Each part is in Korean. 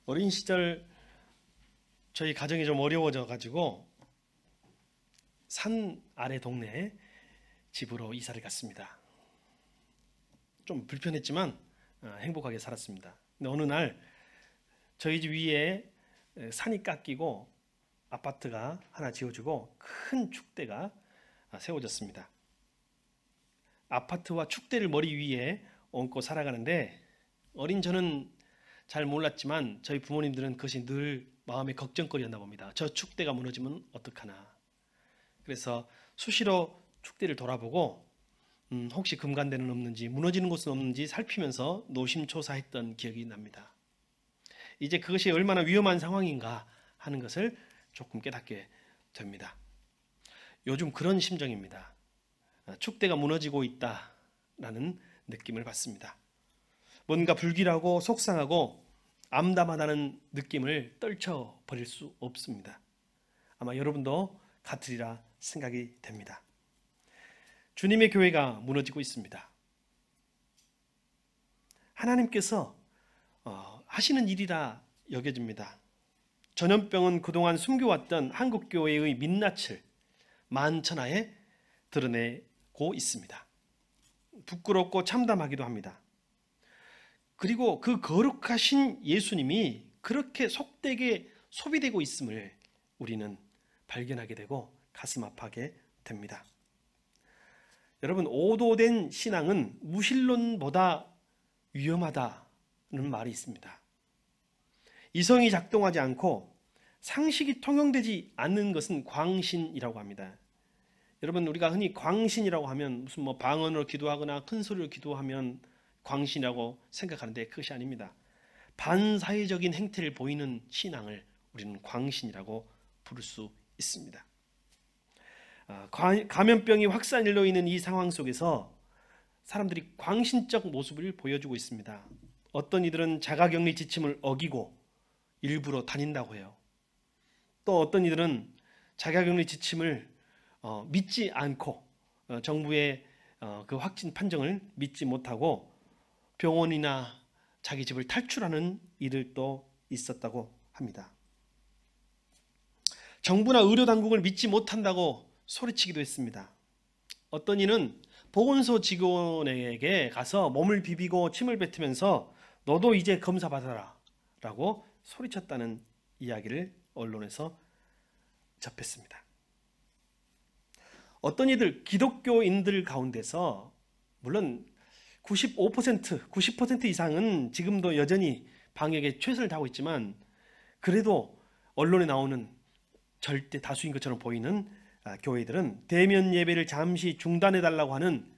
어린 시절 저희 가정이 좀 어려워져 가지고 산 아래 동네에 집으로 이사를 갔습니다. 좀 불편했지만 행복하게 살았습니다. 근데 어느 날 저희 집 위에 산이 깎이고 아파트가 하나 지어지고 큰 축대가 세워졌습니다. 아파트와 축대를 머리 위에 얹고 살아가는데 어린 저는 잘 몰랐지만 저희 부모님들은 그것이 늘 마음의 걱정거리였나 봅니다. 저 축대가 무너지면 어떡하나. 그래서 수시로 축대를 돌아보고 혹시 금간대는 없는지 무너지는 곳은 없는지 살피면서 노심초사했던 기억이 납니다. 이제 그것이 얼마나 위험한 상황인가 하는 것을 조금 깨닫게 됩니다. 요즘 그런 심정입니다. 축대가 무너지고 있다라는 느낌을 받습니다. 뭔가 불길하고 속상하고 암담하다는 느낌을 떨쳐버릴 수 없습니다. 아마 여러분도 같으리라 생각이 됩니다. 주님의 교회가 무너지고 있습니다. 하나님께서 하시는 일이라 여겨집니다. 전염병은 그동안 숨겨왔던 한국교회의 민낯을 만천하에 드러내고 있습니다. 부끄럽고 참담하기도 합니다. 그리고 그 거룩하신 예수님이 그렇게 속되게 소비되고 있음을 우리는 발견하게 되고 가슴 아파하게 됩니다. 여러분, 오도된 신앙은 무신론보다 위험하다는 말이 있습니다. 이성이 작동하지 않고 상식이 통용되지 않는 것은 광신이라고 합니다. 여러분, 우리가 흔히 광신이라고 하면 무슨 방언으로 기도하거나 큰 소리로 기도하면 광신이라고 생각하는데 그것이 아닙니다. 반사회적인 행태를 보이는 신앙을 우리는 광신이라고 부를 수 있습니다. 감염병이 확산일로 있는 이 상황 속에서 사람들이 광신적 모습을 보여주고 있습니다. 어떤 이들은 자가격리 지침을 어기고 일부러 다닌다고 해요. 또 어떤 이들은 자가격리 지침을 믿지 않고 정부의 그 확진 판정을 믿지 못하고 병원이나 자기 집을 탈출하는 이들도 있었다고 합니다. 정부나 의료당국을 믿지 못한다고 소리치기도 했습니다. 어떤 이는 보건소 직원에게 가서 몸을 비비고 침을 뱉으면서 너도 이제 검사 받아라 라고 소리쳤다는 이야기를 언론에서 접했습니다. 어떤 이들 기독교인들 가운데서 물론 95%, 90% 이상은 지금도 여전히 방역에 최선을 다하고 있지만 그래도 언론에 나오는 절대 다수인 것처럼 보이는 교회들은 대면 예배를 잠시 중단해달라고 하는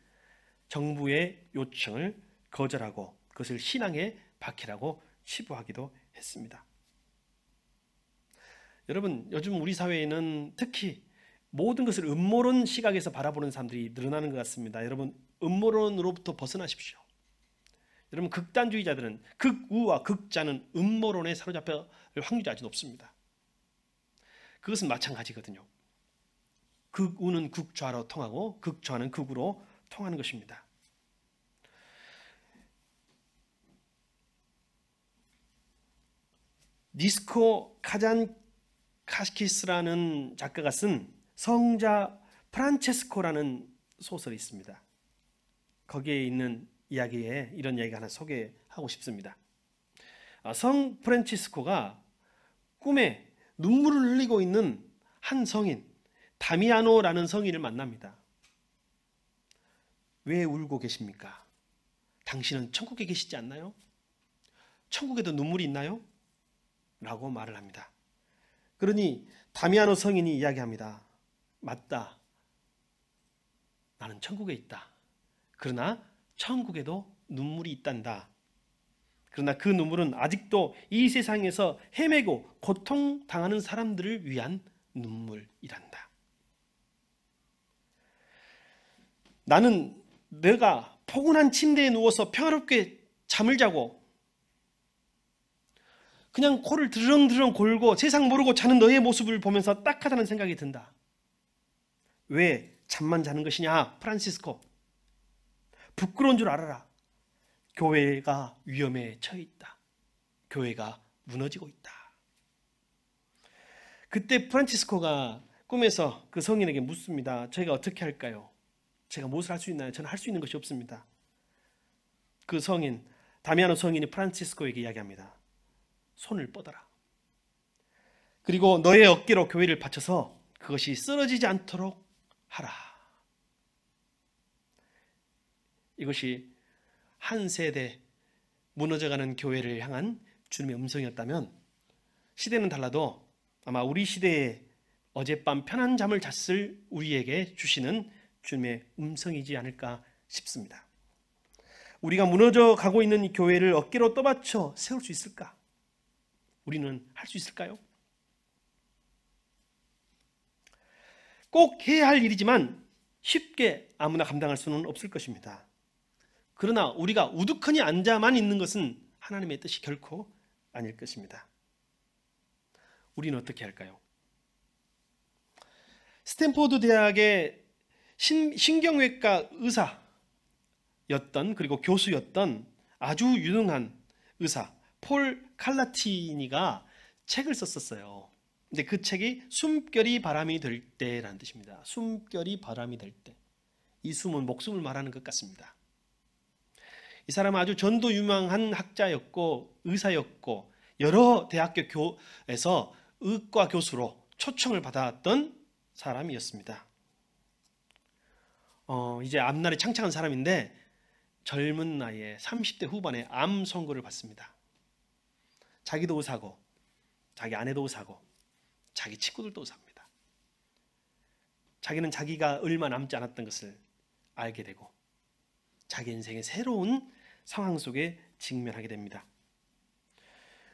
정부의 요청을 거절하고 그것을 신앙의 박해라고 치부하기도 했습니다. 여러분, 요즘 우리 사회에는 특히 모든 것을 음모론 시각에서 바라보는 사람들이 늘어나는 것 같습니다. 여러분, 음모론으로부터 벗어나십시오. 여러분, 극단주의자들은 극우와 극자는 음모론에 사로잡힐 확률이 아주 높습니다. 그것은 마찬가지거든요. 극우는 극좌로 통하고 극좌는 극우로 통하는 것입니다. 니스코 카잔카스키스라는 작가가 쓴 성자 프란체스코라는 소설이 있습니다. 거기에 있는 이야기에 이런 이야기가 하나 소개하고 싶습니다. 성 프란체스코가 꿈에 눈물을 흘리고 있는 한 성인 다미아노라는 성인을 만납니다. 왜 울고 계십니까? 당신은 천국에 계시지 않나요? 천국에도 눈물이 있나요? 라고 말을 합니다. 그러니 다미아노 성인이 이야기합니다. 맞다. 나는 천국에 있다. 그러나 천국에도 눈물이 있단다. 그러나 그 눈물은 아직도 이 세상에서 헤매고 고통당하는 사람들을 위한 눈물이란다. 나는 내가 포근한 침대에 누워서 평화롭게 잠을 자고 그냥 코를 드렁드렁 골고 세상 모르고 자는 너의 모습을 보면서 딱하다는 생각이 든다. 왜 잠만 자는 것이냐? 프란시스코, 부끄러운 줄 알아라. 교회가 위험에 처해 있다. 교회가 무너지고 있다. 그때 프란치스코가 꿈에서 그 성인에게 묻습니다. 저희가 어떻게 할까요? 제가 무엇을 할 수 있나요? 저는 할 수 있는 것이 없습니다. 그 성인, 다미아노 성인이 프란치스코에게 이야기합니다. 손을 뻗어라. 그리고 너의 어깨로 교회를 받쳐서 그것이 쓰러지지 않도록 하라. 이것이 한 세대 무너져가는 교회를 향한 주님의 음성이었다면 시대는 달라도 아마 우리 시대에 어젯밤 편한 잠을 잤을 우리에게 주시는 주님의 음성이지 않을까 싶습니다. 우리가 무너져 가고 있는 이 교회를 어깨로 떠받쳐 세울 수 있을까? 우리는 할 수 있을까요? 꼭 해야 할 일이지만 쉽게 아무나 감당할 수는 없을 것입니다. 그러나 우리가 우두커니 앉아만 있는 것은 하나님의 뜻이 결코 아닐 것입니다. 우리는 어떻게 할까요? 스탠포드 대학의 신경외과 의사였던, 그리고 교수였던 아주 유능한 의사 폴 칼라티니가 책을 썼었어요. 근데 그 책이 숨결이 바람이 될 때라는 뜻입니다. 숨결이 바람이 될 때. 이 숨은 목숨을 말하는 것 같습니다. 이 사람은 아주 전도 유망한 학자였고 의사였고 여러 대학교에서 의과 교수로 초청을 받았던 사람이었습니다. 이제 앞날이 창창한 사람인데 젊은 나이에 30대 후반에 암 선고를 받습니다. 자기도 의사고 자기 아내도 의사고 자기 친구들도 의사입니다. 자기는 자기가 얼마 남지 않았던 것을 알게 되고 자기 인생의 새로운 상황 속에 직면하게 됩니다.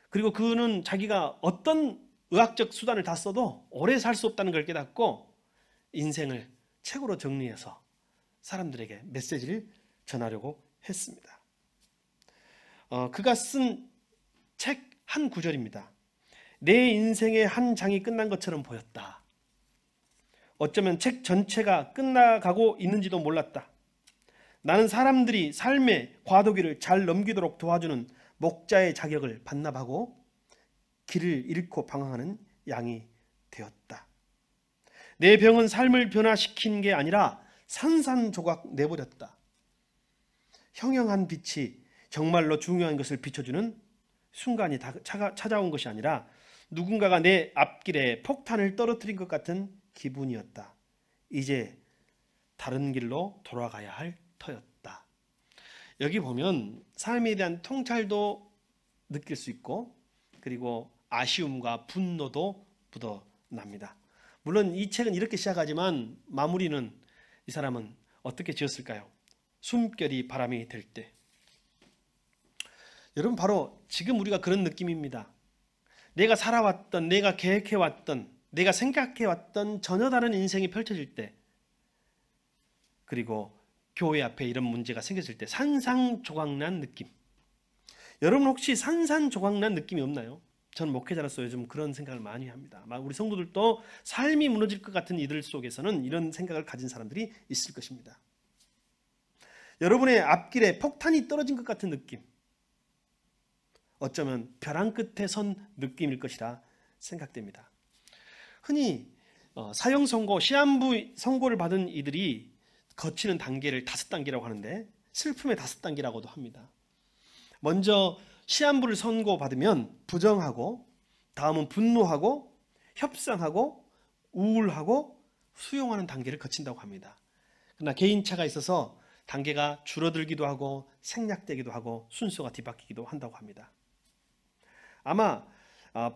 그리고 그는 자기가 어떤 의학적 수단을 다 써도 오래 살 수 없다는 걸 깨닫고 인생을 책으로 정리해서 사람들에게 메시지를 전하려고 했습니다. 그가 쓴 책 한 구절입니다. 내 인생의 한 장이 끝난 것처럼 보였다. 어쩌면 책 전체가 끝나가고 있는지도 몰랐다. 나는 사람들이 삶의 과도기를 잘 넘기도록 도와주는 목자의 자격을 반납하고 길을 잃고 방황하는 양이 되었다. 내 병은 삶을 변화시킨 게 아니라 산산조각 내버렸다. 형형한 빛이 정말로 중요한 것을 비춰주는 순간이 찾아온 것이 아니라 누군가가 내 앞길에 폭탄을 떨어뜨린 것 같은 기분이었다. 이제 다른 길로 돌아가야 할 터였다. 여기 보면 삶에 대한 통찰도 느낄 수 있고 그리고 아쉬움과 분노도 묻어납니다. 물론 이 책은 이렇게 시작하지만 마무리는 이 사람은 어떻게 지었을까요? 숨결이 바람이 될 때. 여러분 바로 지금 우리가 그런 느낌입니다. 내가 살아왔던, 내가 계획해왔던, 내가 생각해왔던 전혀 다른 인생이 펼쳐질 때 그리고 교회 앞에 이런 문제가 생겼을 때 산산조각난 느낌. 여러분 혹시 산산조각난 느낌이 없나요? 저는 목회자로서 요즘 그런 생각을 많이 합니다. 우리 성도들도 삶이 무너질 것 같은 이들 속에서는 이런 생각을 가진 사람들이 있을 것입니다. 여러분의 앞길에 폭탄이 떨어진 것 같은 느낌. 어쩌면 벼랑 끝에 선 느낌일 것이라 생각됩니다. 흔히 사형 선고, 시한부 선고를 받은 이들이 거치는 단계를 5단계라고 하는데 슬픔의 5단계라고도 합니다. 먼저 시한부를 선고받으면 부정하고 다음은 분노하고 협상하고 우울하고 수용하는 단계를 거친다고 합니다. 그러나 개인차가 있어서 단계가 줄어들기도 하고 생략되기도 하고 순서가 뒤바뀌기도 한다고 합니다. 아마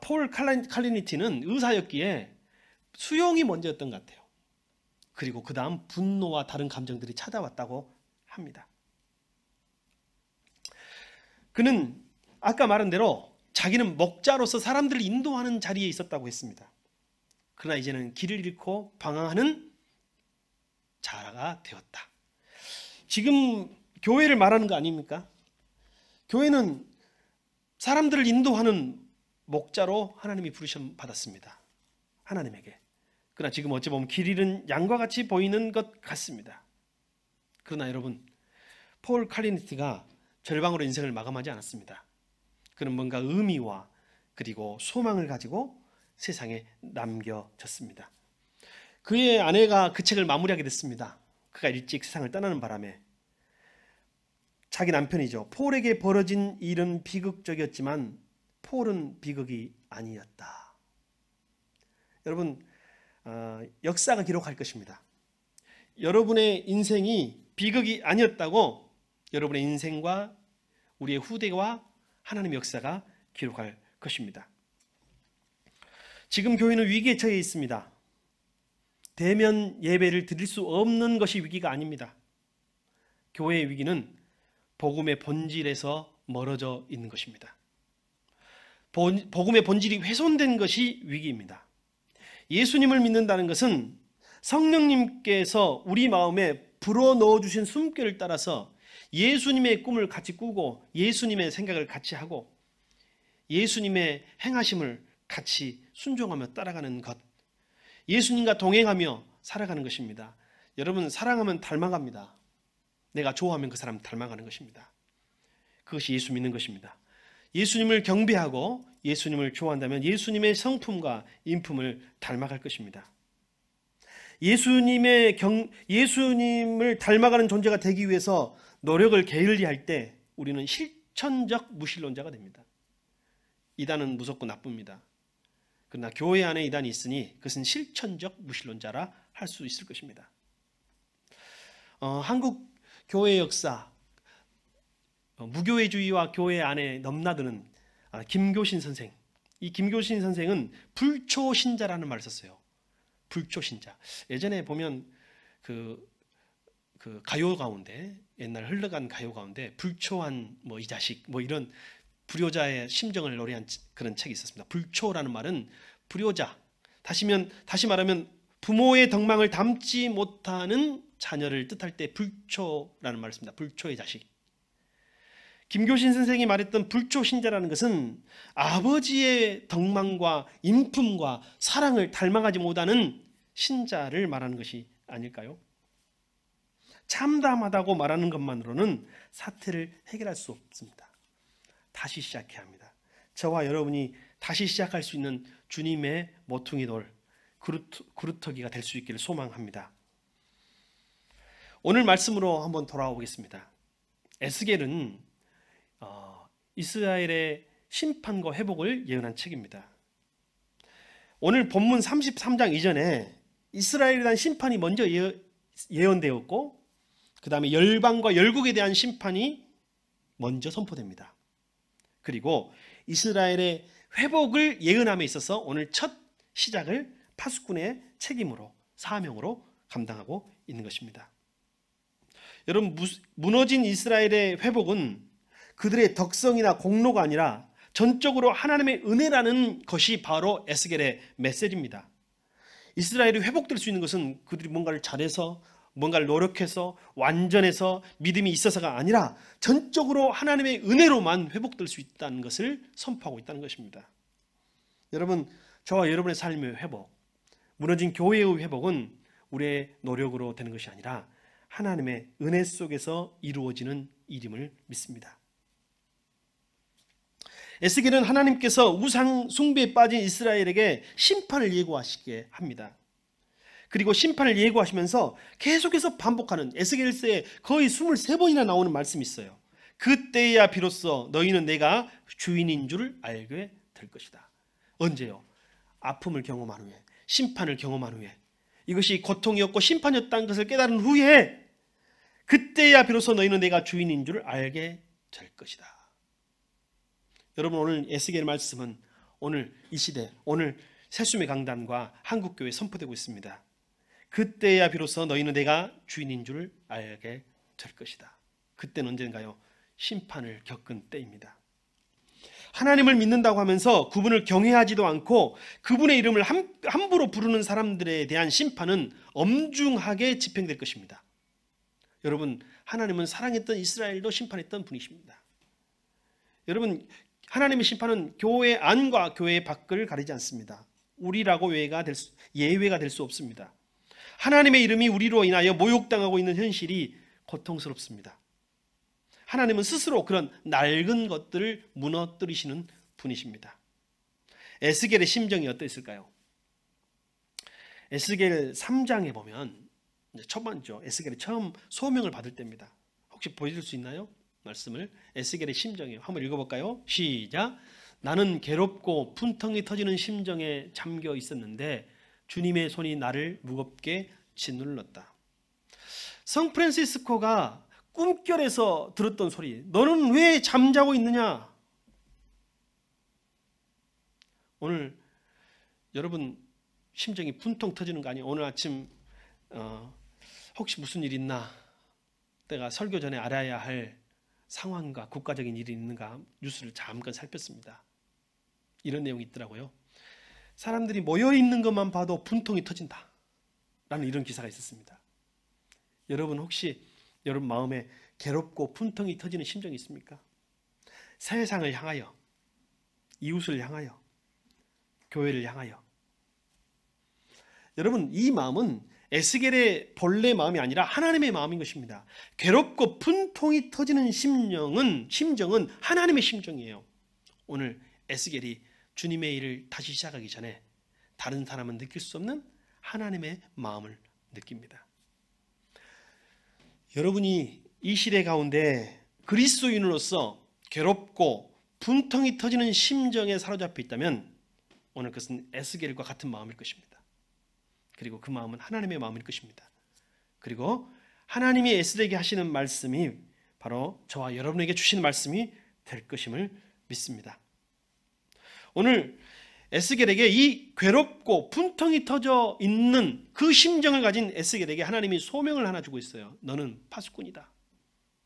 폴 칼리니티는 의사였기에 수용이 먼저였던 것 같아요. 그리고 그 다음 분노와 다른 감정들이 찾아왔다고 합니다. 그는 아까 말한 대로 자기는 목자로서 사람들을 인도하는 자리에 있었다고 했습니다. 그러나 이제는 길을 잃고 방황하는 자가 되었다. 지금 교회를 말하는 거 아닙니까? 교회는 사람들을 인도하는 목자로 하나님이 부르심 받았습니다. 하나님에게. 그러나 지금 어찌 보면 길 잃은 양과 같이 보이는 것 같습니다. 그러나 여러분, 폴 칼리니티가 절방으로 인생을 마감하지 않았습니다. 그는 뭔가 의미와 그리고 소망을 가지고 세상에 남겨졌습니다. 그의 아내가 그 책을 마무리하게 됐습니다. 그가 일찍 세상을 떠나는 바람에 자기 남편이죠. 폴에게 벌어진 일은 비극적이었지만 폴은 비극이 아니었다. 여러분, 역사가 기록할 것입니다. 여러분의 인생이 비극이 아니었다고 여러분의 인생과 우리의 후대와 하나님의 역사가 기록할 것입니다. 지금 교회는 위기에 처해 있습니다. 대면 예배를 드릴 수 없는 것이 위기가 아닙니다. 교회의 위기는 복음의 본질에서 멀어져 있는 것입니다. 복음의 본질이 훼손된 것이 위기입니다. 예수님을 믿는다는 것은 성령님께서 우리 마음에 불어넣어 주신 숨결을 따라서 예수님의 꿈을 같이 꾸고 예수님의 생각을 같이 하고 예수님의 행하심을 같이 순종하며 따라가는 것, 예수님과 동행하며 살아가는 것입니다. 여러분, 사랑하면 닮아갑니다. 내가 좋아하면 그 사람 닮아가는 것입니다. 그것이 예수 믿는 것입니다. 예수님을 경배하고 예수님을 좋아한다면 예수님의 성품과 인품을 닮아갈 것입니다. 예수님을 닮아가는 존재가 되기 위해서 노력을 게을리할 때 우리는 실천적 무신론자가 됩니다. 이단은 무섭고 나쁩니다. 그러나 교회 안에 이단이 있으니 그것은 실천적 무신론자라 할 수 있을 것입니다. 한국 교회 역사, 무교회주의와 교회 안에 넘나드는 김교신 선생, 이 김교신 선생은 불초신자라는 말을 썼어요. 불초신자. 예전에 보면 그 가요 가운데, 옛날 흘러간 가요 가운데 불초한 이 자식 이런 불효자의 심정을 노래한 그런 책이 있었습니다. 불초라는 말은 불효자, 다시 말하면 부모의 덕망을 담지 못하는 자녀를 뜻할 때 불초라는 말을 씁니다. 불초의 자식. 김교신 선생이 말했던 불초신자라는 것은 아버지의 덕망과 인품과 사랑을 닮아가지 못하는 신자를 말하는 것이 아닐까요? 참담하다고 말하는 것만으로는 사태를 해결할 수 없습니다. 다시 시작해야 합니다. 저와 여러분이 다시 시작할 수 있는 주님의 모퉁이 돌, 그루터기가 될 수 있기를 소망합니다. 오늘 말씀으로 한번 돌아와 보겠습니다. 에스겔은 이스라엘의 심판과 회복을 예언한 책입니다. 오늘 본문 33장 이전에 이스라엘에 대한 심판이 먼저 예언되었고 그 다음에 열방과 열국에 대한 심판이 먼저 선포됩니다. 그리고 이스라엘의 회복을 예언함에 있어서 오늘 첫 시작을 파수꾼의 책임으로, 사명으로 감당하고 있는 것입니다. 여러분, 무너진 이스라엘의 회복은 그들의 덕성이나 공로가 아니라 전적으로 하나님의 은혜라는 것이 바로 에스겔의 메시지입니다. 이스라엘이 회복될 수 있는 것은 그들이 뭔가를 잘해서, 뭔가를 노력해서, 완전해서, 믿음이 있어서가 아니라 전적으로 하나님의 은혜로만 회복될 수 있다는 것을 선포하고 있다는 것입니다. 여러분, 저와 여러분의 삶의 회복, 무너진 교회의 회복은 우리의 노력으로 되는 것이 아니라 하나님의 은혜 속에서 이루어지는 일임을 믿습니다. 에스겔은 하나님께서 우상 숭배에 빠진 이스라엘에게 심판을 예고하시게 합니다. 그리고 심판을 예고하시면서 계속해서 반복하는, 에스겔서에 거의 23번이나 나오는 말씀이 있어요. 그때야 비로소 너희는 내가 주인인 줄 알게 될 것이다. 언제요? 아픔을 경험한 후에, 심판을 경험한 후에, 이것이 고통이었고 심판이었다는 것을 깨달은 후에 그때야 비로소 너희는 내가 주인인 줄 알게 될 것이다. 여러분, 오늘 에스겔 말씀은 오늘 이 시대, 오늘 새수의 강단과 한국교회에 선포되고 있습니다. 그때야 비로소 너희는 내가 주인인 줄 알게 될 것이다. 그때는 언젠가요? 심판을 겪은 때입니다. 하나님을 믿는다고 하면서 그분을 경외하지도 않고 그분의 이름을 함부로 부르는 사람들에 대한 심판은 엄중하게 집행될 것입니다. 여러분, 하나님은 사랑했던 이스라엘도 심판했던 분이십니다. 여러분, 하나님의 심판은 교회 안과 교회 밖을 가리지 않습니다. 우리라고 예외가 될 수 없습니다. 하나님의 이름이 우리로 인하여 모욕당하고 있는 현실이 고통스럽습니다. 하나님은 스스로 그런 낡은 것들을 무너뜨리시는 분이십니다. 에스겔의 심정이 어떠했을까요? 에스겔 3장에 보면 첫 번째 에스겔이 처음 소명을 받을 때입니다. 혹시 보여줄 수 있나요? 말씀을 에스겔의 심정이에요. 한번 읽어볼까요? 시작. 나는 괴롭고 분통이 터지는 심정에 잠겨 있었는데 주님의 손이 나를 무겁게 짓눌렀다. 성 프란시스코가 꿈결에서 들었던 소리, 너는 왜 잠자고 있느냐? 오늘 여러분 심정이 분통 터지는 거 아니에요? 오늘 아침 혹시 무슨 일 있나? 내가 설교 전에 알아야 할 상황과 국가적인 일이 있는가 뉴스를 잠깐 살폈습니다. 이런 내용이 있더라고요. 사람들이 모여있는 것만 봐도 분통이 터진다 라는 이런 기사가 있었습니다. 여러분 혹시 여러분 마음에 괴롭고 분통이 터지는 심정이 있습니까? 세상을 향하여, 이웃을 향하여, 교회를 향하여. 여러분 이 마음은 에스겔의 본래 마음이 아니라 하나님의 마음인 것입니다. 괴롭고 분통이 터지는 심정은 하나님의 심정이에요. 오늘 에스겔이 주님의 일을 다시 시작하기 전에 다른 사람은 느낄 수 없는 하나님의 마음을 느낍니다. 여러분이 이 시대 가운데 그리스도인으로서 괴롭고 분통이 터지는 심정에 사로잡혀 있다면 오늘 그것은 에스겔과 같은 마음일 것입니다. 그리고 그 마음은 하나님의 마음일 것입니다. 그리고 하나님이 에스겔에게 하시는 말씀이 바로 저와 여러분에게 주시는 말씀이 될 것임을 믿습니다. 오늘 에스겔에게 이 괴롭고 분통이 터져 있는 그 심정을 가진 에스겔에게 하나님이 소명을 하나 주고 있어요. 너는 파수꾼이다.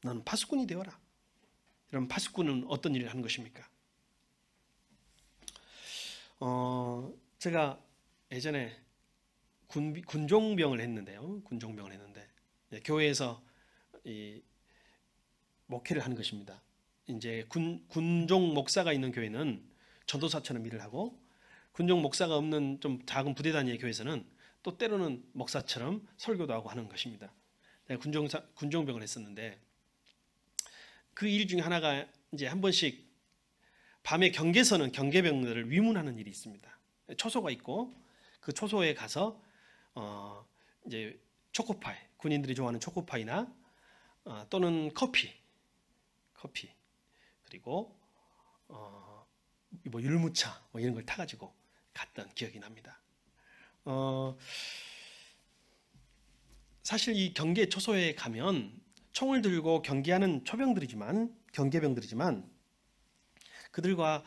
너는 파수꾼이 되어라. 여러분 파수꾼은 어떤 일을 하는 것입니까? 제가 예전에 군종병을 했는데요. 군종병을 했는데 교회에서 목회를 하는 것입니다. 이제 군종 목사가 있는 교회는 전도사처럼 일을 하고 군종 목사가 없는 좀 작은 부대 단위의 교회에서는 또 때로는 목사처럼 설교도 하고 하는 것입니다. 제가 군종병을 했었는데 그 일 중에 하나가 이제 한 번씩 밤에 경계서는 경계병들을 위문하는 일이 있습니다. 초소가 있고 그 초소에 가서 이제 초코파이, 군인들이 좋아하는 초코파이나 또는 커피 그리고 뭐 율무차 뭐 이런 걸 타가지고 갔던 기억이 납니다. 사실 이 경계 초소에 가면 총을 들고 경계하는 경계병들이지만 그들과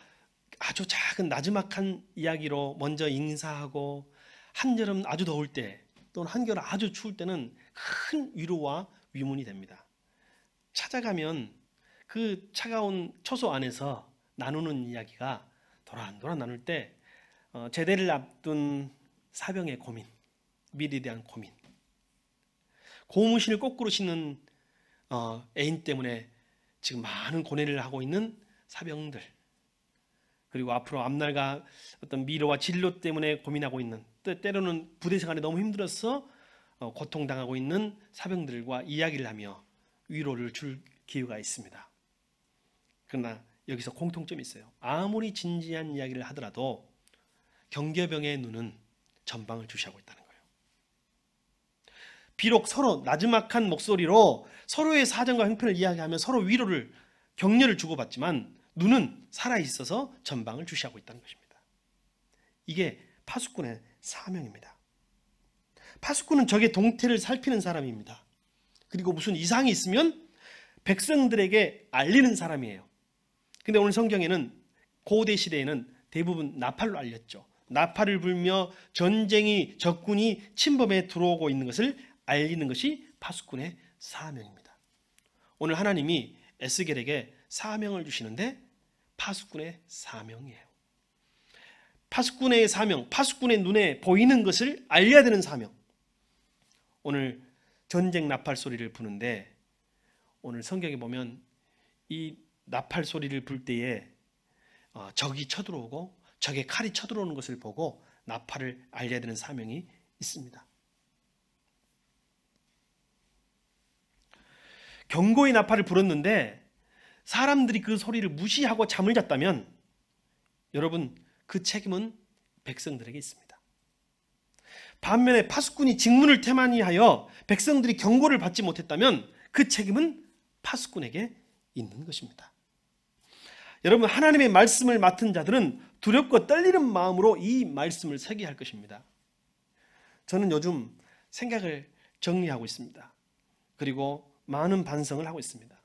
아주 작은 나지막한 이야기로 먼저 인사하고 한여름 아주 더울 때 또는 한겨울 아주 추울 때는 큰 위로와 위문이 됩니다. 찾아가면 그 차가운 초소 안에서 나누는 이야기가 도란도란 나눌 때 제대를 앞둔 사병의 고민, 미래에 대한 고민, 고무신을 거꾸로 신는 애인 때문에 지금 많은 고뇌를 하고 있는 사병들, 그리고 앞으로 앞날과 어떤 미래와 진로 때문에 고민하고 있는, 때로는 부대 생활이 너무 힘들어서 고통당하고 있는 사병들과 이야기를 하며 위로를 줄 기회가 있습니다. 그러나 여기서 공통점이 있어요. 아무리 진지한 이야기를 하더라도 경계병의 눈은 전방을 주시하고 있다는 거예요. 비록 서로 나지막한 목소리로 서로의 사정과 형편을 이야기하며 서로 위로를, 격려를 주고받지만 눈은 살아있어서 전방을 주시하고 있다는 것입니다. 이게 파수꾼의 사명입니다. 파수꾼은 적의 동태를 살피는 사람입니다. 그리고 무슨 이상이 있으면 백성들에게 알리는 사람이에요. 근데 오늘 성경에는 고대 시대에는 대부분 나팔로 알렸죠. 나팔을 불며 전쟁이, 적군이 침범해 들어오고 있는 것을 알리는 것이 파수꾼의 사명입니다. 오늘 하나님이 에스겔에게 사명을 주시는데 파수꾼의 사명이에요. 파수꾼의 사명, 파수꾼의 눈에 보이는 것을 알려야 되는 사명. 오늘 전쟁 나팔 소리를 부는데 오늘 성경에 보면 이 나팔 소리를 불 때에 적이 쳐들어오고 적의 칼이 쳐들어오는 것을 보고 나팔을 알려야 되는 사명이 있습니다. 경고의 나팔을 불었는데 사람들이 그 소리를 무시하고 잠을 잤다면 여러분 그 책임은 백성들에게 있습니다. 반면에 파수꾼이 직문을 태만히하여 백성들이 경고를 받지 못했다면 그 책임은 파수꾼에게 있는 것입니다. 여러분, 하나님의 말씀을 맡은 자들은 두렵고 떨리는 마음으로 이 말씀을 새겨야 할 것입니다. 저는 요즘 생각을 정리하고 있습니다. 그리고 많은 반성을 하고 있습니다.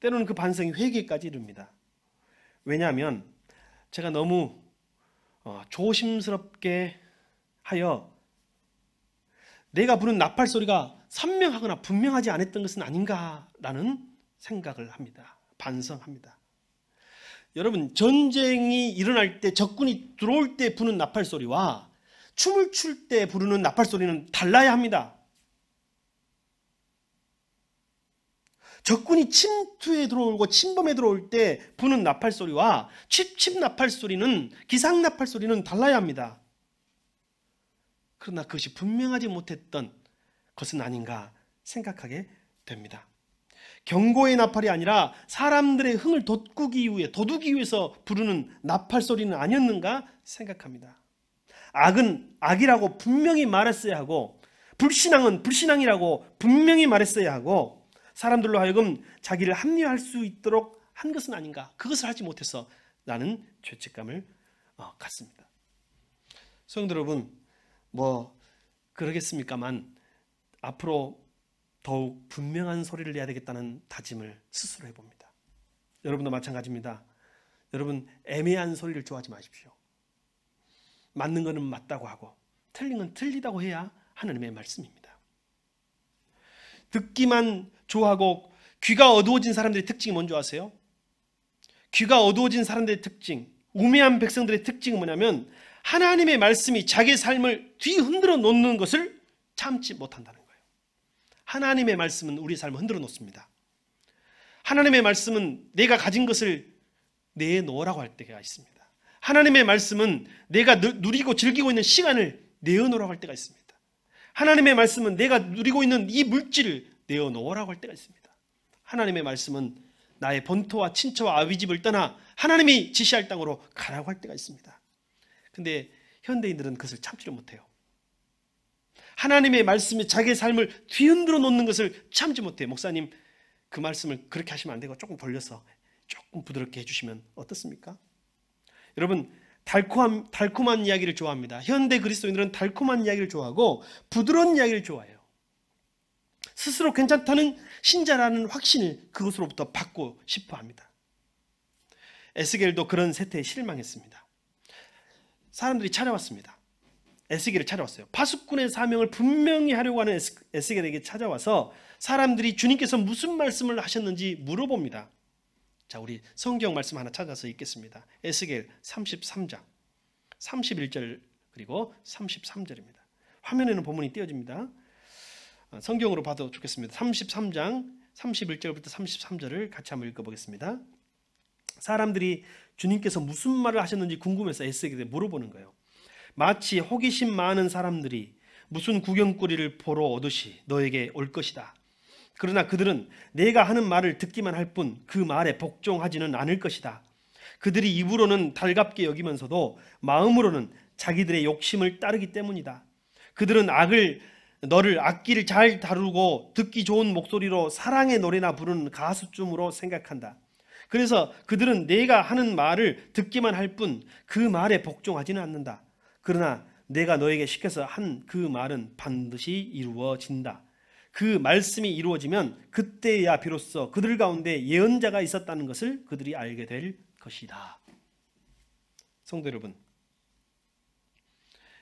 때로는 그 반성이 회개까지 이릅니다. 왜냐하면 제가 너무 조심스럽게 하여 내가 부른 나팔 소리가 선명하거나 분명하지 않았던 것은 아닌가라는 생각을 합니다. 반성합니다. 여러분, 전쟁이 일어날 때, 적군이 들어올 때 부는 나팔 소리와 춤을 출 때 부르는 나팔 소리는 달라야 합니다. 적군이 침투에 들어오고 침범에 들어올 때 부는 나팔 소리와 칩칩 나팔 소리는, 기상 나팔 소리는 달라야 합니다. 그러나 그것이 분명하지 못했던 것은 아닌가 생각하게 됩니다. 경고의 나팔이 아니라 사람들의 흥을 돋구기 위해, 도두기 위해서 부르는 나팔 소리는 아니었는가 생각합니다. 악은 악이라고 분명히 말했어야 하고, 불신앙은 불신앙이라고 분명히 말했어야 하고, 사람들로 하여금 자기를 합리화할 수 있도록 한 것은 아닌가, 그것을 하지 못해서 나는 죄책감을 갖습니다. 성도 여러분, 그러겠습니까만 앞으로 더욱 분명한 소리를 내야 되겠다는 다짐을 스스로 해봅니다. 여러분도 마찬가지입니다. 여러분, 애매한 소리를 좋아하지 마십시오. 맞는 것은 맞다고 하고 틀린 건 틀리다고 해야 하나님의 말씀입니다. 듣기만 좋아하고 귀가 어두워진 사람들의 특징이 뭔지 아세요? 귀가 어두워진 사람들의 특징, 우매한 백성들의 특징은 뭐냐면 하나님의 말씀이 자기 삶을 뒤흔들어 놓는 것을 참지 못한다는 거예요. 하나님의 말씀은 우리 삶을 흔들어 놓습니다. 하나님의 말씀은 내가 가진 것을 내놓으라고 할 때가 있습니다. 하나님의 말씀은 내가 누리고 즐기고 있는 시간을 내어놓으라고 할 때가 있습니다. 하나님의 말씀은 내가 누리고 있는 이 물질을 내어놓으라고 할 때가 있습니다. 하나님의 말씀은 나의 본토와 친처와 아비집을 떠나 하나님이 지시할 땅으로 가라고 할 때가 있습니다. 근데 현대인들은 그것을 참지를 못해요. 하나님의 말씀이 자기의 삶을 뒤흔들어 놓는 것을 참지 못해요. 목사님, 그 말씀을 그렇게 하시면 안 되고 조금 돌려서 조금 부드럽게 해주시면 어떻습니까? 여러분, 달콤한 이야기를 좋아합니다. 현대 그리스도인들은 달콤한 이야기를 좋아하고 부드러운 이야기를 좋아해요. 스스로 괜찮다는 신자라는 확신을 그것으로부터 받고 싶어 합니다. 에스겔도 그런 세태에 실망했습니다. 사람들이 찾아왔습니다. 에스겔을 찾아왔어요. 파수꾼의 사명을 분명히 하려고 하는 에스겔에게 찾아와서 사람들이 주님께서 무슨 말씀을 하셨는지 물어봅니다. 자, 우리 성경 말씀 하나 찾아서 읽겠습니다. 에스겔 33장 31절 그리고 33절입니다. 화면에는 본문이 띄어집니다. 성경으로 봐도 좋겠습니다. 33장 31절부터 33절을 같이 한번 읽어보겠습니다. 사람들이 주님께서 무슨 말을 하셨는지 궁금해서 에스겔에게 물어보는 거예요. 마치 호기심 많은 사람들이 무슨 구경거리를 보러 오듯이 너에게 올 것이다. 그러나 그들은 내가 하는 말을 듣기만 할 뿐 그 말에 복종하지는 않을 것이다. 그들이 입으로는 달갑게 여기면서도 마음으로는 자기들의 욕심을 따르기 때문이다. 그들은 너를 악기를 잘 다루고 듣기 좋은 목소리로 사랑의 노래나 부르는 가수쯤으로 생각한다. 그래서 그들은 내가 하는 말을 듣기만 할 뿐 그 말에 복종하지는 않는다. 그러나 내가 너에게 시켜서 한 그 말은 반드시 이루어진다. 그 말씀이 이루어지면 그때야 비로소 그들 가운데 예언자가 있었다는 것을 그들이 알게 될 것이다. 성도 여러분,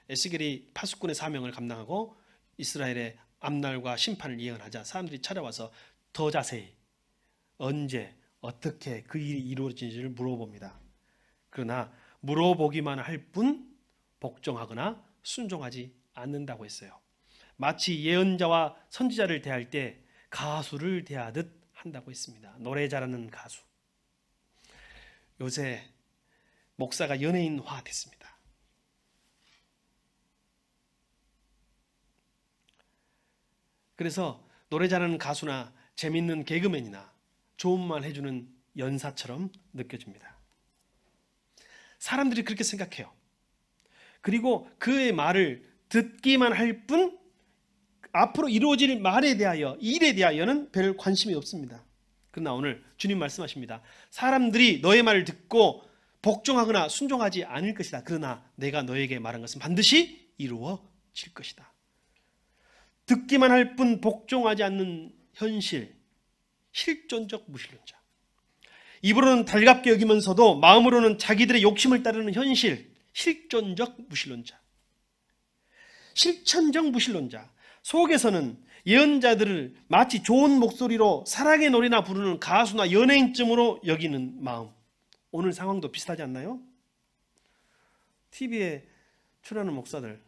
에스겔이 파수꾼의 사명을 감당하고 이스라엘의 앞날과 심판을 예언하자 사람들이 찾아와서 더 자세히 언제 어떻게 그 일이 이루어지는지를 물어봅니다. 그러나 물어보기만 할 뿐 복종하거나 순종하지 않는다고 했어요. 마치 예언자와 선지자를 대할 때 가수를 대하듯 한다고 했습니다. 노래 잘하는 가수. 요새 목사가 연예인화 됐습니다. 그래서 노래 잘하는 가수나 재밌는 개그맨이나 좋은 말 해주는 연사처럼 느껴집니다. 사람들이 그렇게 생각해요. 그리고 그의 말을 듣기만 할 뿐 앞으로 이루어질 말에 대하여, 일에 대하여는 별 관심이 없습니다. 그러나 오늘 주님 말씀하십니다. 사람들이 너의 말을 듣고 복종하거나 순종하지 않을 것이다. 그러나 내가 너에게 말한 것은 반드시 이루어질 것이다. 듣기만 할 뿐 복종하지 않는 현실, 실존적 무신론자. 입으로는 달갑게 여기면서도 마음으로는 자기들의 욕심을 따르는 현실, 실존적 무신론자. 실천적 무신론자. 속에서는 예언자들을 마치 좋은 목소리로 사랑의 노래나 부르는 가수나 연예인쯤으로 여기는 마음. 오늘 상황도 비슷하지 않나요? TV에 출연하는 목사들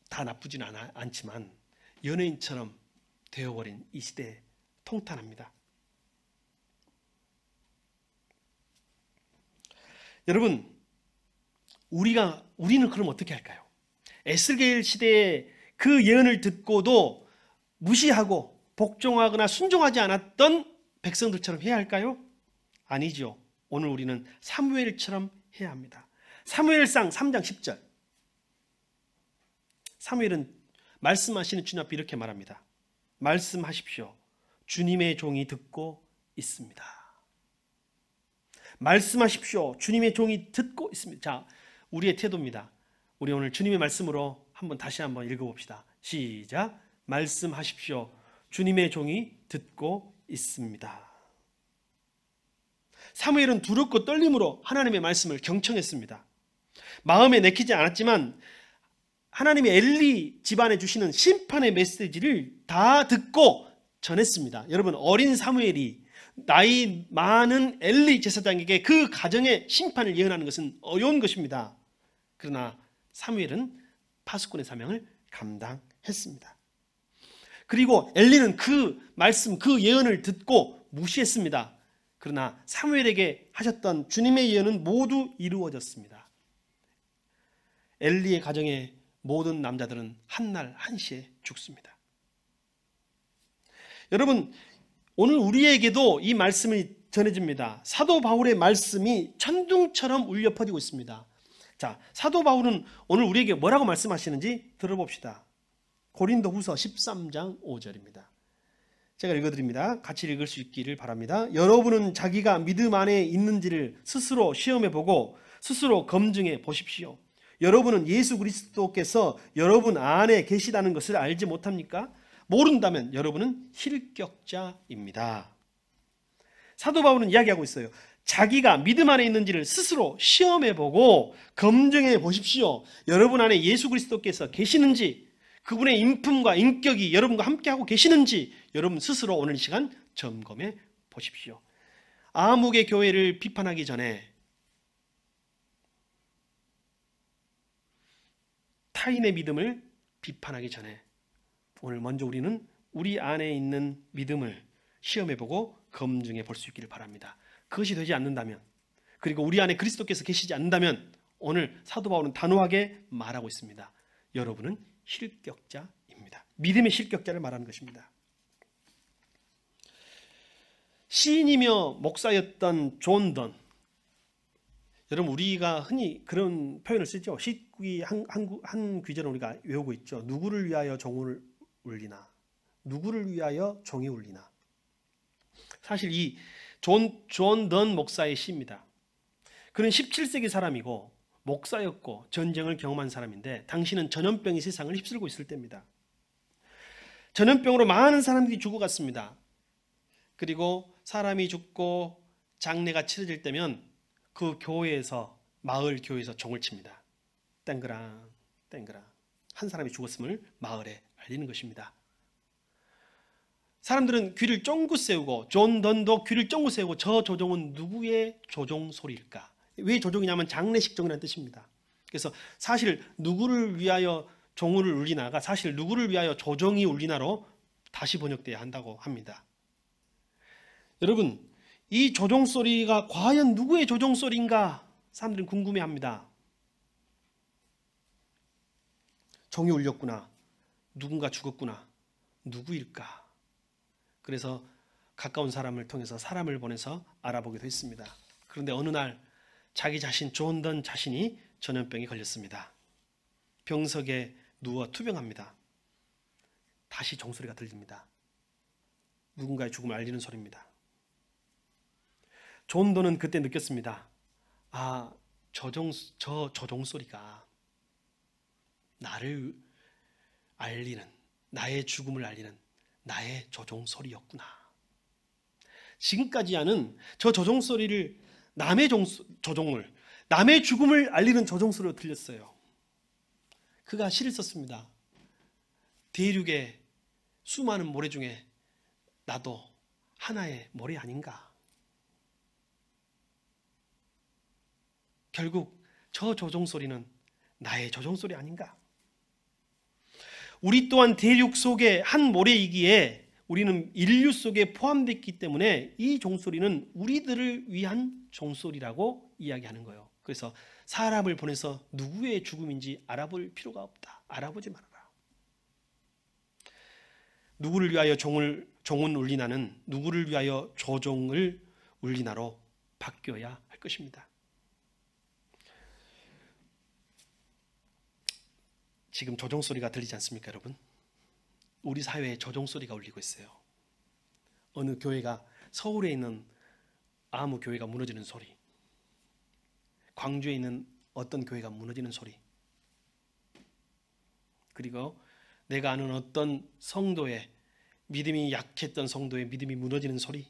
다 나쁘진 않지만 연예인처럼 되어버린 이 시대에 통탄합니다. 여러분, 우리는 그럼 어떻게 할까요? 에스겔 시대에 그 예언을 듣고도 무시하고 복종하거나 순종하지 않았던 백성들처럼 해야 할까요? 아니죠. 오늘 우리는 사무엘처럼 해야 합니다. 사무엘상 3장 10절. 사무엘은 말씀하시는 주님 앞에 이렇게 말합니다. 말씀하십시오. 주님의 종이 듣고 있습니다. 말씀하십시오. 주님의 종이 듣고 있습니다. 자, 우리의 태도입니다. 우리 오늘 주님의 말씀으로 다시 한번 읽어봅시다. 시작. 말씀하십시오. 주님의 종이 듣고 있습니다. 사무엘은 두렵고 떨림으로 하나님의 말씀을 경청했습니다. 마음에 내키지 않았지만 하나님의 엘리 집안에 주시는 심판의 메시지를 다 듣고 전했습니다. 여러분, 어린 사무엘이 나이 많은 엘리 제사장에게 그 가정의 심판을 예언하는 것은 어려운 것입니다. 그러나 사무엘은 파수꾼의 사명을 감당했습니다. 그리고 엘리는 그 말씀, 그 예언을 듣고 무시했습니다. 그러나 사무엘에게 하셨던 주님의 예언은 모두 이루어졌습니다. 엘리의 가정의 모든 남자들은 한날 한시에 죽습니다. 여러분, 오늘 우리에게도 이 말씀이 전해집니다. 사도 바울의 말씀이 천둥처럼 울려 퍼지고 있습니다. 자, 사도 바울은 오늘 우리에게 뭐라고 말씀하시는지 들어봅시다. 고린도후서 13장 5절입니다. 제가 읽어드립니다. 같이 읽을 수 있기를 바랍니다. 여러분은 자기가 믿음 안에 있는지를 스스로 시험해보고 스스로 검증해 보십시오. 여러분은 예수 그리스도께서 여러분 안에 계시다는 것을 알지 못합니까? 모른다면 여러분은 실격자입니다. 사도 바울은 이야기하고 있어요. 자기가 믿음 안에 있는지를 스스로 시험해보고 검증해 보십시오. 여러분 안에 예수 그리스도께서 계시는지, 그분의 인품과 인격이 여러분과 함께하고 계시는지 여러분 스스로 오늘 이 시간 점검해 보십시오. 아무개 교회를 비판하기 전에 타인의 믿음을 비판하기 전에 오늘 먼저 우리는 우리 안에 있는 믿음을 시험해보고 검증해 볼 수 있기를 바랍니다. 그것이 되지 않는다면, 그리고 우리 안에 그리스도께서 계시지 않는다면 오늘 사도 바울은 단호하게 말하고 있습니다. 여러분은 실격자입니다. 믿음의 실격자를 말하는 것입니다. 시인이며 목사였던 존 던. 여러분, 우리가 흔히 그런 표현을 쓰죠. 시귀 한 귀절은 우리가 외우고 있죠. 누구를 위하여 종을 울리나, 누구를 위하여 종이 울리나. 사실 이 존 던 목사의 시입니다. 그는 17세기 사람이고 목사였고 전쟁을 경험한 사람인데 당시는 전염병이 세상을 휩쓸고 있을 때입니다. 전염병으로 많은 사람들이 죽어갔습니다. 그리고 사람이 죽고 장례가 치러질 때면 그 교회에서, 마을 교회에서 종을 칩니다. 땡그랑 땡그랑 한 사람이 죽었음을 마을에 알리는 것입니다. 사람들은 귀를 쫑긋 세우고, 존 던도 귀를 쫑긋 세우고, 저 조종은 누구의 조종 소리일까? 왜 조종이냐면 장례식 종이라는 뜻입니다. 그래서 사실 누구를 위하여 종을 울리나가 사실 누구를 위하여 조종이 울리나로 다시 번역돼야 한다고 합니다. 여러분, 이 조종 소리가 과연 누구의 조종 소리인가 사람들은 궁금해합니다. 종이 울렸구나, 누군가 죽었구나, 누구일까? 그래서 가까운 사람을 통해서 사람을 보내서 알아보기도 했습니다. 그런데 어느 날 자기 자신, 존던 자신이 전염병에 걸렸습니다. 병석에 누워 투병합니다. 다시 종소리가 들립니다. 누군가의 죽음을 알리는 소리입니다. 존던은 그때 느꼈습니다. 아, 저 종소리가 나를 알리는, 나의 죽음을 알리는 나의 조종소리였구나. 지금까지 하는 저 조종소리를 남의 조종을, 남의 죽음을 알리는 조종소리로 들렸어요. 그가 시를 썼습니다. 대륙의 수많은 모래 중에 나도 하나의 모래 아닌가. 결국 저 조종소리는 나의 조종소리 아닌가. 우리 또한 대륙 속의 한 모래이기에 우리는 인류 속에 포함됐기 때문에 이 종소리는 우리들을 위한 종소리라고 이야기하는 거예요. 그래서 사람을 보내서 누구의 죽음인지 알아볼 필요가 없다. 알아보지 말아라. 누구를 위하여 종은 울리나는 누구를 위하여 조종을 울리나로 바뀌어야 할 것입니다. 지금 조종소리가 들리지 않습니까, 여러분? 우리 사회에 조종소리가 울리고 있어요. 어느 교회가, 서울에 있는 아무 교회가 무너지는 소리, 광주에 있는 어떤 교회가 무너지는 소리, 그리고 내가 아는 어떤 성도의, 믿음이 약했던 성도의 믿음이 무너지는 소리,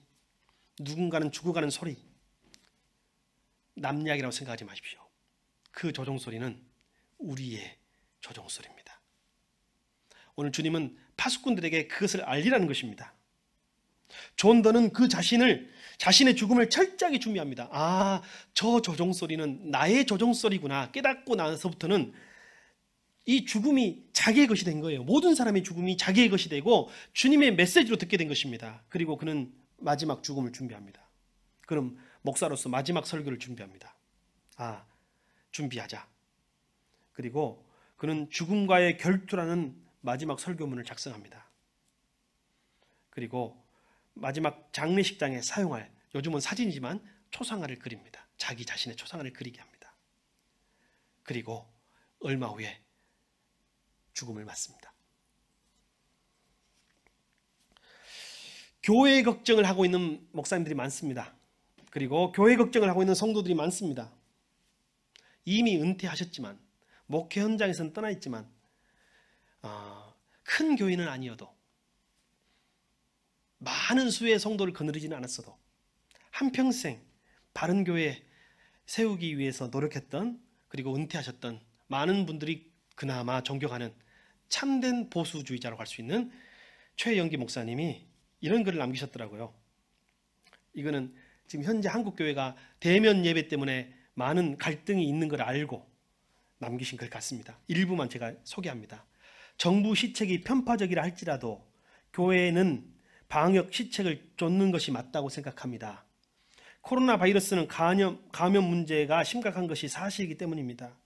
누군가는 죽어가는 소리, 남 이야기라고 생각하지 마십시오. 그 조종소리는 우리의 조종소리입니다. 오늘 주님은 파수꾼들에게 그것을 알리라는 것입니다. 존더는 그 자신의 죽음을 철저하게 준비합니다. 아, 저 조종소리는 나의 조종소리구나 깨닫고 나서부터는 이 죽음이 자기의 것이 된 거예요. 모든 사람의 죽음이 자기의 것이 되고 주님의 메시지로 듣게 된 것입니다. 그리고 그는 마지막 죽음을 준비합니다. 그럼 목사로서 마지막 설교를 준비합니다. 아, 준비하자. 그리고 그는 죽음과의 결투라는 마지막 설교문을 작성합니다. 그리고 마지막 장례식장에 사용할, 요즘은 사진이지만 초상화를 그립니다. 자기 자신의 초상화를 그리게 합니다. 그리고 얼마 후에 죽음을 맞습니다. 교회 걱정을 하고 있는 목사님들이 많습니다. 그리고 교회 걱정을 하고 있는 성도들이 많습니다. 이미 은퇴하셨지만, 목회 현장에서는 떠나 있지만, 큰 교회는 아니어도, 많은 수의 성도를 거느리지는 않았어도 한평생 바른 교회 세우기 위해서 노력했던, 그리고 은퇴하셨던 많은 분들이 그나마 존경하는 참된 보수주의자라고 할 수 있는 최영기 목사님이 이런 글을 남기셨더라고요. 이거는 지금 현재 한국교회가 대면 예배 때문에 많은 갈등이 있는 걸 알고 남기신 글 같습니다. 일부만 제가 소개합니다. 정부 시책이 편파적이라 할지라도 교회는 방역 시책을 쫓는 것이 맞다고 생각합니다. 코로나 바이러스는 감염 문제가 심각한 것이 사실이기 때문입니다.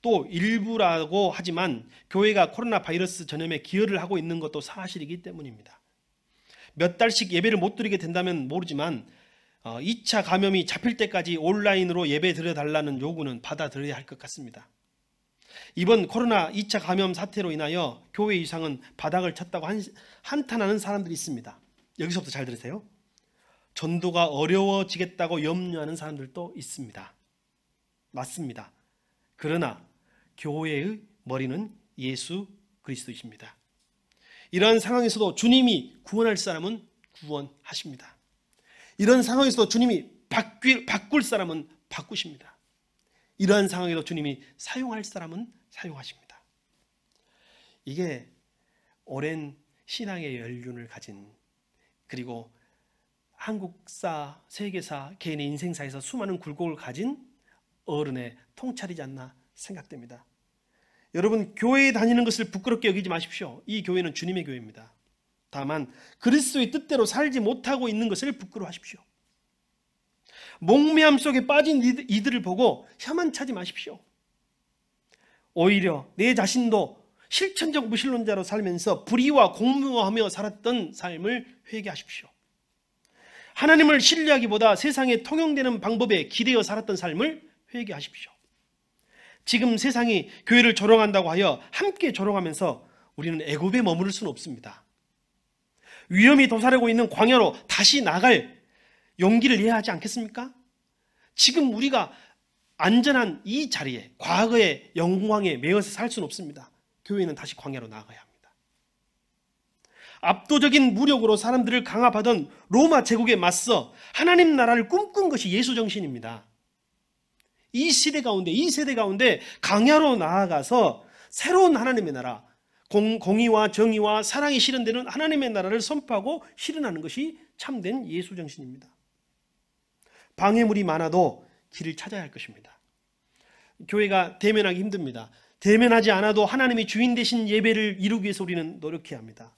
또 일부라고 하지만 교회가 코로나 바이러스 전염에 기여를 하고 있는 것도 사실이기 때문입니다. 몇 달씩 예배를 못 드리게 된다면 모르지만 2차 감염이 잡힐 때까지 온라인으로 예배 드려달라는 요구는 받아들여야 할 것 같습니다. 이번 코로나 2차 감염 사태로 인하여 교회 위상은 바닥을 쳤다고 한탄하는 사람들이 있습니다. 여기서부터 잘 들으세요. 전도가 어려워지겠다고 염려하는 사람들도 있습니다. 맞습니다. 그러나 교회의 머리는 예수 그리스도이십니다. 이러한 상황에서도 주님이 구원할 사람은 구원하십니다. 이런 상황에서도 주님이 바꿀 사람은 바꾸십니다. 이러한 상황에도 주님이 사용할 사람은 사용하십니다. 이게 오랜 신앙의 연륜을 가진, 그리고 한국사, 세계사, 개인의 인생사에서 수많은 굴곡을 가진 어른의 통찰이지 않나 생각됩니다. 여러분, 교회에 다니는 것을 부끄럽게 여기지 마십시오. 이 교회는 주님의 교회입니다. 다만 그리스도의 뜻대로 살지 못하고 있는 것을 부끄러워하십시오. 몽매함 속에 빠진 이들을 보고 혐한 차지 마십시오. 오히려 내 자신도 실천적 무신론자로 살면서 불의와 공무하며 살았던 삶을 회개하십시오. 하나님을 신뢰하기보다 세상에 통용되는 방법에 기대어 살았던 삶을 회개하십시오. 지금 세상이 교회를 조롱한다고 하여 함께 조롱하면서 우리는 애굽에 머무를 수는 없습니다. 위험이 도사리고 있는 광야로 다시 나갈 용기를 내야 하지 않겠습니까? 지금 우리가 안전한 이 자리에 과거의 영광에 매여서 살 수는 없습니다. 교회는 다시 광야로 나아가야 합니다. 압도적인 무력으로 사람들을 강압하던 로마 제국에 맞서 하나님 나라를 꿈꾼 것이 예수 정신입니다. 이 세대 가운데 광야로 나아가서 새로운 하나님의 나라, 공의와 정의와 사랑이 실현되는 하나님의 나라를 선포하고 실현하는 것이 참된 예수 정신입니다. 방해물이 많아도 길을 찾아야 할 것입니다. 교회가 대면하기 힘듭니다. 대면하지 않아도 하나님이 주인 되신 예배를 이루기 위해서 우리는 노력해야 합니다.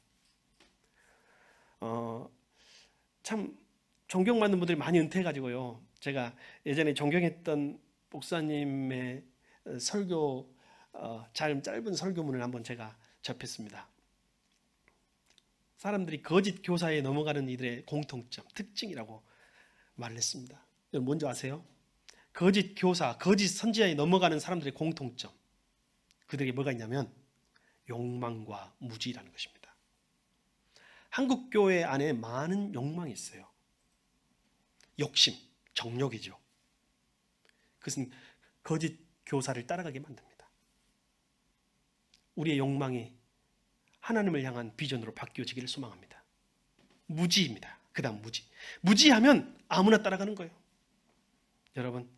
참 존경받는 분들이 많이 은퇴해가지고요. 제가 예전에 존경했던 목사님의 설교, 짧은 설교문을 한번 제가 접했습니다. 사람들이 거짓 교사에 넘어가는 이들의 공통점, 특징이라고 말을 했습니다. 여러분 뭔지 아세요? 거짓 교사, 거짓 선지자에 넘어가는 사람들의 공통점, 그들에게 뭐가 있냐면 욕망과 무지라는 것입니다. 한국 교회 안에 많은 욕망이 있어요. 욕심, 정욕이죠. 그것은 거짓 교사를 따라가게 만듭니다. 우리의 욕망이 하나님을 향한 비전으로 바뀌어지기를 소망합니다. 무지입니다. 그 다음 무지. 무지하면 아무나 따라가는 거예요. 여러분,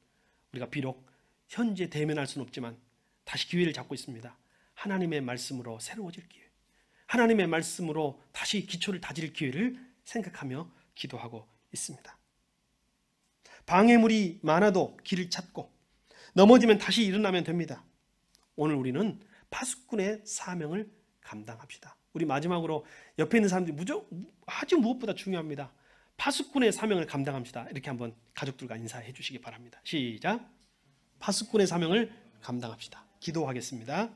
우리가 비록 현재 대면할 수는 없지만 다시 기회를 잡고 있습니다. 하나님의 말씀으로 새로워질 기회, 하나님의 말씀으로 다시 기초를 다질 기회를 생각하며 기도하고 있습니다. 방해물이 많아도 길을 찾고 넘어지면 다시 일어나면 됩니다. 오늘 우리는 파수꾼의 사명을 감당합시다. 우리 마지막으로 옆에 있는 사람들이 아주 무엇보다 중요합니다. 파수꾼의 사명을 감당합시다. 이렇게 한번 가족들과 인사해 주시기 바랍니다. 시작. 파수꾼의 사명을 감당합시다. 기도하겠습니다.